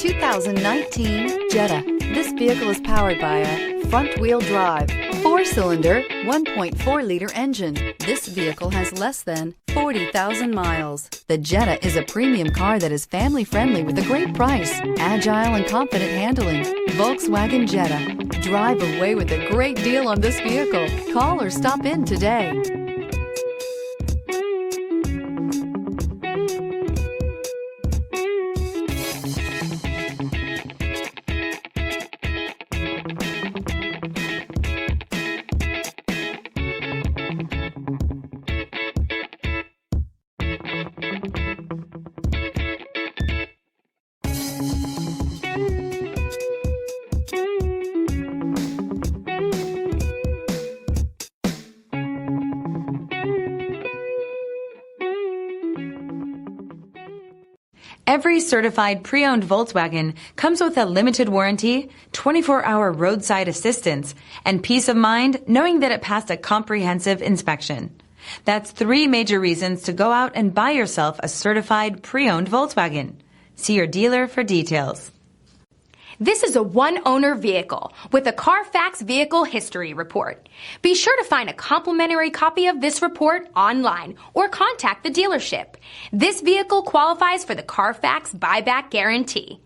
2019 Jetta. This vehicle is powered by a front-wheel drive, 4-cylinder, 1.4-liter engine. This vehicle has less than 40,000 miles. The Jetta is a premium car that is family-friendly with a great price, agile and confident handling. Volkswagen Jetta. Drive away with a great deal on this vehicle. Call or stop in today. Every certified pre-owned Volkswagen comes with a limited warranty, 24-hour roadside assistance, and peace of mind knowing that it passed a comprehensive inspection. That's 3 major reasons to go out and buy yourself a certified pre-owned Volkswagen. See your dealer for details. This is a one-owner vehicle with a Carfax Vehicle History Report. Be sure to find a complimentary copy of this report online or contact the dealership. This vehicle qualifies for the Carfax Buyback Guarantee.